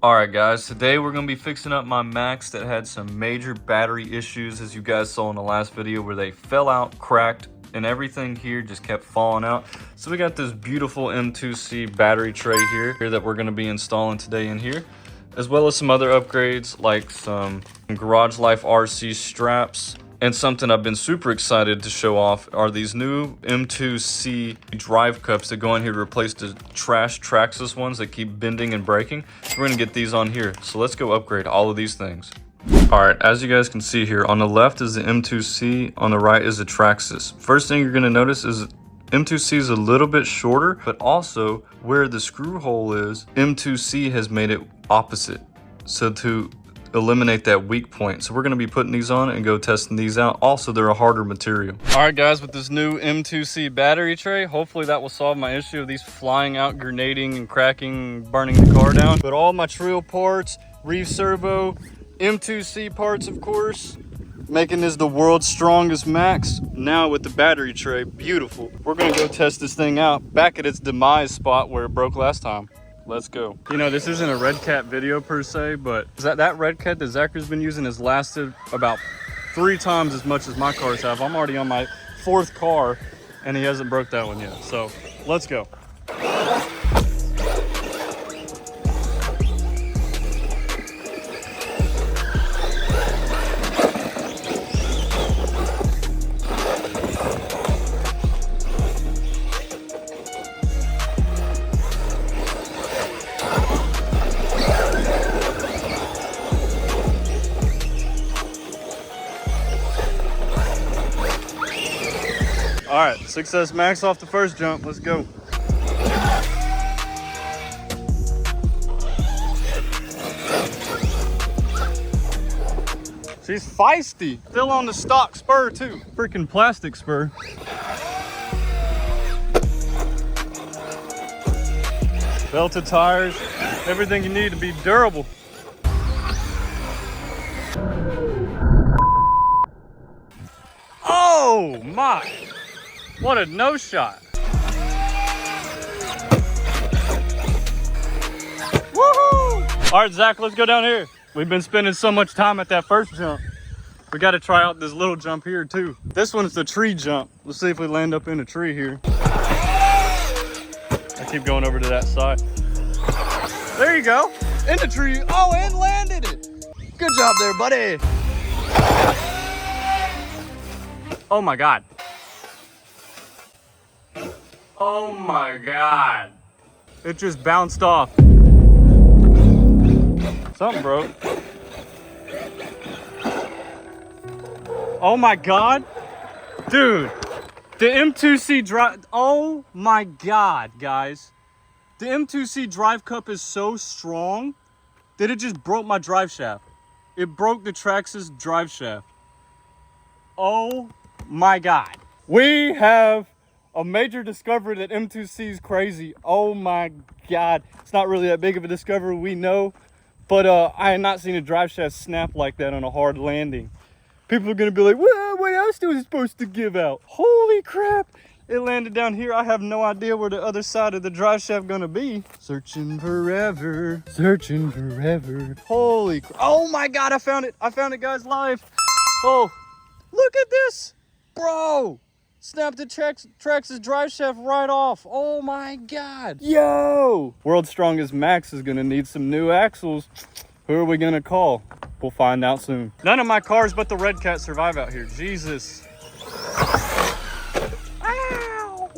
Alright guys, today we're going to be fixing up my MAXX that had some major battery issues, as you guys saw in the last video, where they fell out, cracked, and everything here just kept falling out. So we got this beautiful M2C battery tray here that we're going to be installing today in here, as well as some other upgrades like some Garage Life RC straps. And something I've been super excited to show off are these new M2C drive cups that go in here to replace the trash Traxxas ones that keep bending and breaking. So we're gonna get these on here. So let's go upgrade all of these things. All right, as you guys can see here, on the left is the M2C, on the right is the Traxxas. First thing you're gonna notice is M2C is a little bit shorter, but also where the screw hole is, M2C has made it opposite. So to eliminate that weak point. So we're going to be putting these on and go testing these out. Also, they're a harder material. All right, guys, with this new M2C battery tray, hopefully that will solve my issue of these flying out, grenading and cracking, burning the car down. But all my Trio parts, Reeve servo, M2C parts, of course, making this the world's strongest MAXX. Now with the battery tray, beautiful. We're going to go test this thing out back at its demise spot where it broke last time. Let's go. You know, this isn't a Red Cat video per se, but that Red Cat that Zachary's been using has lasted about 3 times as much as my cars have. I'm already on my 4th car and he hasn't broke that one yet. So let's go. All right, Traxxas MAXX off the first jump. Let's go. She's feisty. Still on the stock spur too. Freaking plastic spur. Belted tires, everything you need to be durable. Oh my! What a no shot. Woohoo! All right, Zach, let's go down here. We've been spending so much time at that first jump. We got to try out this little jump here too. This one's the tree jump. Let's see if we land up in a tree here. I keep going over to that side. There you go. In the tree. Oh, and landed it. Good job there, buddy. Oh my God. Oh my God. It just bounced off. Something broke. Oh my God. Dude. The M2C drive. Oh my God, guys. The M2C drive cup is so strong that it just broke my drive shaft. It broke the Traxxas drive shaft. Oh my God. We have a major discovery that M2C is crazy. Oh my God. It's not really that big of a discovery, we know, but I had not seen a drive shaft snap like that on a hard landing. People are gonna be like, well, what else was it supposed to give out? Holy crap. It landed down here. I have no idea where the other side of the drive shaft gonna be. Searching forever, searching forever. Holy crap. Oh my God, I found it. I found it, guys, live. Oh, look at this. Bro, snapped the Traxxas drive shaft right off. Oh my God. Yo! World's strongest MAXX is gonna need some new axles. Who are we gonna call? We'll find out soon. None of my cars but the Red Cat survive out here. Jesus. Ow!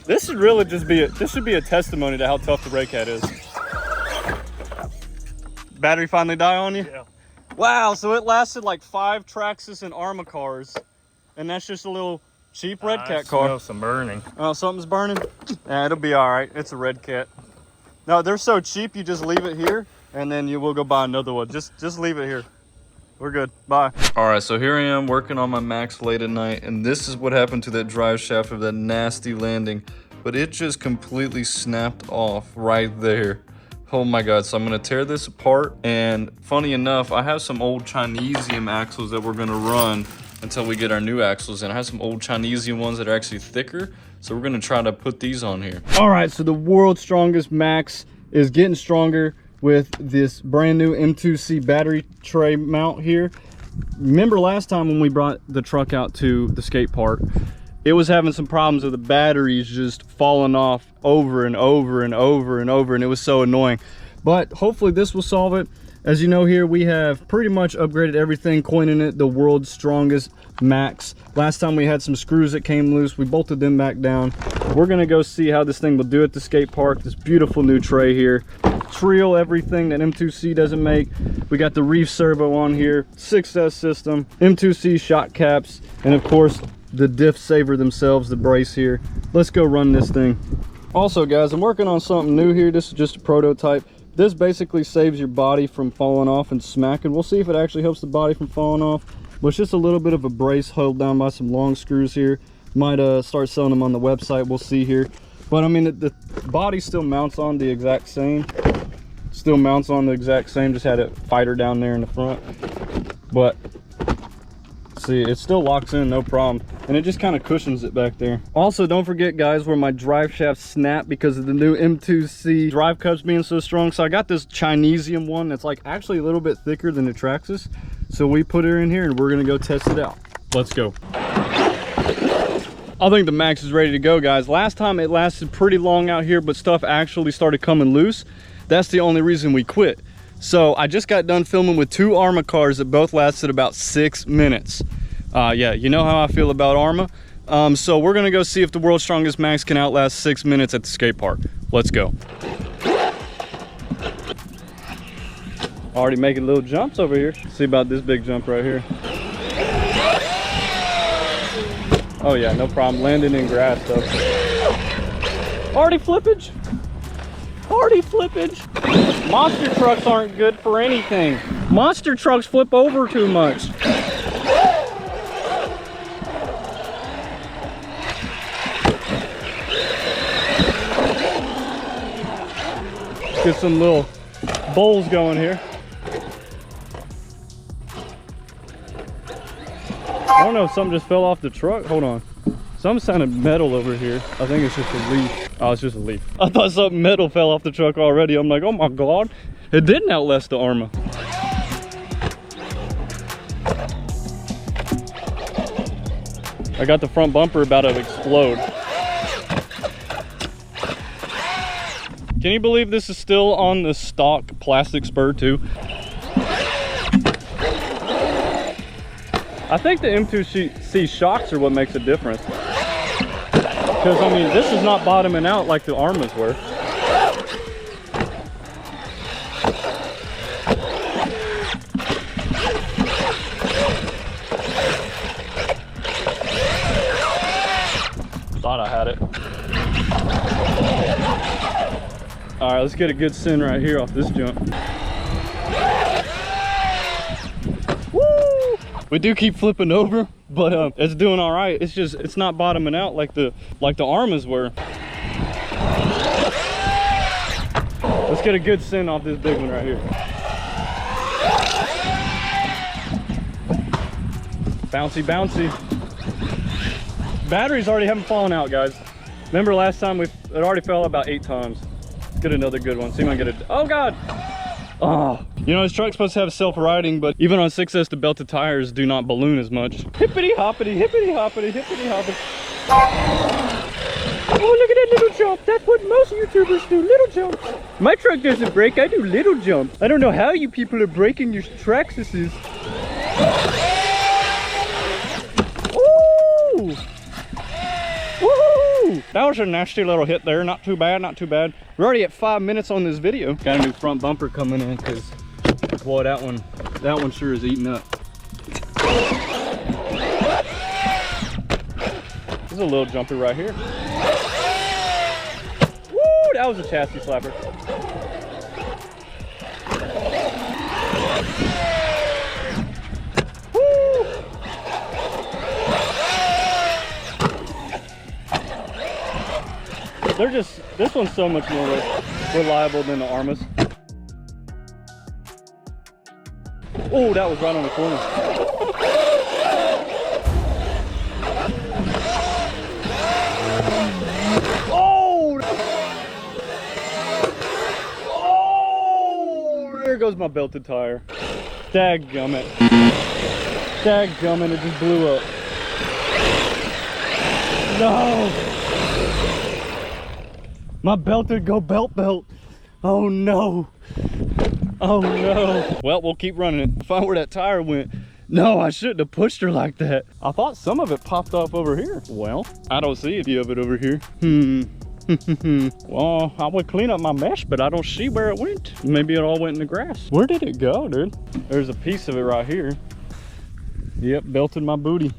This should really just be this should be a testimony to how tough the Red Cat is. Battery finally die on you? Yeah. Wow, so it lasted like 5 Traxxas and Arma cars, and that's just a little cheap Red Cat car. I smell some burning. Oh, something's burning? Yeah, it'll be all right. It's a Red Cat. No, they're so cheap, you just leave it here, and then you will go buy another one. Just leave it here. We're good. Bye. All right, so here I am working on my MAXX late at night, and this is what happened to that drive shaft of that nasty landing. But it just completely snapped off right there. Oh my God, so I'm gonna tear this apart, and funny enough, I have some old Chinesium axles that we're gonna run until we get our new axles in. I have some old Chinesium ones that are actually thicker, so we're gonna try to put these on here. All right, so the world's strongest MAXX is getting stronger with this brand new M2C battery tray mount here. Remember last time when we brought the truck out to the skate park, it was having some problems with the batteries just falling off over and over and over and over, and it was so annoying. But hopefully this will solve it. As you know, here we have pretty much upgraded everything, coining it the world's strongest MAXX. Last time we had some screws that came loose, we bolted them back down. We're gonna go see how this thing will do at the skate park. This beautiful new tray here, Trill everything that M2C doesn't make. We got the reef servo on here, 6S system, M2C shock caps, and of course the diff saver themselves, the brace here. Let's go run this thing. Also guys, I'm working on something new here. This is just a prototype. This basically saves your body from falling off and smacking. We'll see if it actually helps the body from falling off, but it's just a little bit of a brace held down by some long screws here. Might start selling them on the website, we'll see here. But I mean, the body still mounts on the exact same. Still mounts on the exact same, just had a fighter down there in the front. But see, it still locks in, no problem, and it just kind of cushions it back there. Also, don't forget guys, where my drive shaft snapped because of the new M2C drive cups being so strong. So I got this Chinesium one that's like actually a little bit thicker than the Traxxas, so we put her in here and we're gonna go test it out. Let's go. I think the MAXX is ready to go guys. Last time it lasted pretty long out here, but stuff actually started coming loose. That's the only reason we quit. So I just got done filming with 2 Arrma cars that both lasted about 6 minutes. Yeah, you know how I feel about Arrma. So we're gonna go see if the world's strongest MAXX can outlast 6 minutes at the skate park. Let's go. Already making little jumps over here. See about this big jump right here. Oh yeah, no problem. Landing in grass though. Already flippage. Already flippage. Monster trucks aren't good for anything. Monster trucks flip over too much. Let's get some little bowls going here. I don't know if something just fell off the truck. Hold on. Something sounded metal over here. I think it's just a leaf. Oh, it's just a leaf. I thought something metal fell off the truck already. I'm like, oh my God. It didn't outlast the Arrma. I got the front bumper about to explode. Can you believe this is still on the stock plastic spur too? I think the M2C shocks are what makes a difference. Because, I mean, this is not bottoming out like the Arrmas were. Thought I had it. All right, let's get a good send right here off this jump. Woo! We do keep flipping over, but it's doing all right. It's just, it's not bottoming out like the Arrmas were. Let's get a good send off this big one right here. Bouncy, bouncy. Batteries already haven't fallen out, guys. Remember last time it already fell about 8 times. Let's get another good one. See if I can get it. Oh God. Oh, you know, this truck's supposed to have self-riding, but even on 6S, the belted tires do not balloon as much. Hippity hoppity, hippity hoppity, hippity hoppity. Oh, look at that little jump. That's what most YouTubers do, little jumps. My truck doesn't break, I do little jumps. I don't know how you people are breaking your Traxxases. Ooh! Woohoo! That was a nasty little hit there. Not too bad, not too bad. We're already at 5 minutes on this video. Got a new front bumper coming in because, boy, that one sure is eating up. There's a little jumper right here. Woo! That was a chassis slapper. They're just, this one's so much more reliable than the Arrmas. Oh, that was right on the corner. Oh! goes my belted tire. Dadgummit. Dadgummit, it just blew up. No! My belted go belt. Oh no. Oh no. Well, we'll keep running it. Find where that tire went. No, I shouldn't have pushed her like that. I thought some of it popped off over here. Well, I don't see any of it over here. Well, I would clean up my mesh, but I don't see where it went. Maybe it all went in the grass. Where did it go, dude? There's a piece of it right here. Yep, belted my booty.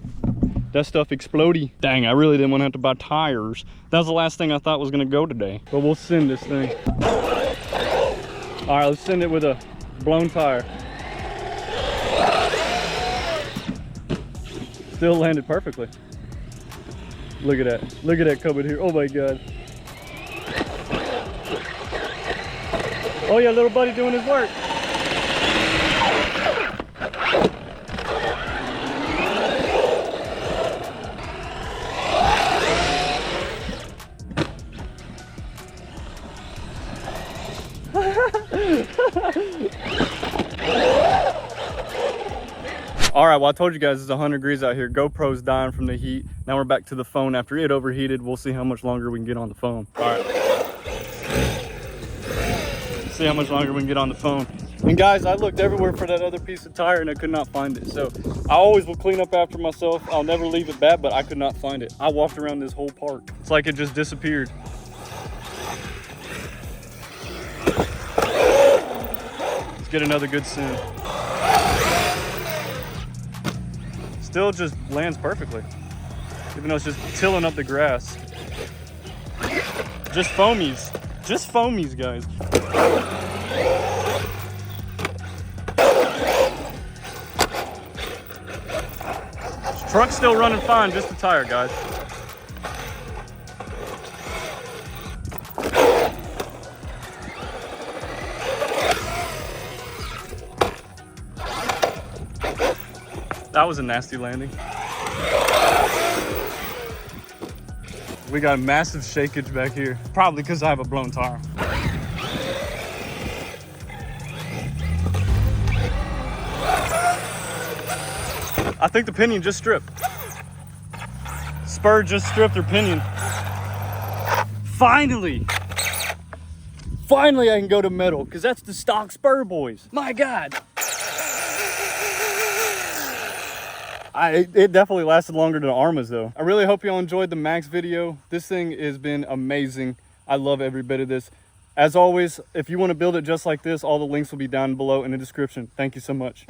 That stuff exploded. Dang, I really didn't want to have to buy tires. That was the last thing I thought was gonna go today. But we'll send this thing. All right, let's send it with a blown tire. Still landed perfectly. Look at that. Look at that coming here. Oh my God. Oh yeah, little buddy doing his work. All right, well, I told you guys it's 100 degrees out here. GoPro's dying from the heat. Now we're back to the phone after it overheated. We'll see how much longer we can get on the phone. All right. See how much longer we can get on the phone. And guys, I looked everywhere for that other piece of tire and I could not find it. So I always will clean up after myself. I'll never leave it bad, but I could not find it. I walked around this whole park. It's like it just disappeared. Let's get another good send. Still just lands perfectly, even though it's just tilling up the grass. Just foamies, guys. This truck's still running fine, just the tire, guys. That was a nasty landing. We got massive shakeage back here. Probably because I have a blown tire. I think the pinion just stripped. Spur just stripped her pinion. Finally! Finally I can go to metal, because that's the stock Spur Boys. My God! It definitely lasted longer than Arma's though. I really hope y'all enjoyed the MAXX video. This thing has been amazing. I love every bit of this. As always, if you want to build it just like this, all the links will be down below in the description. Thank you so much.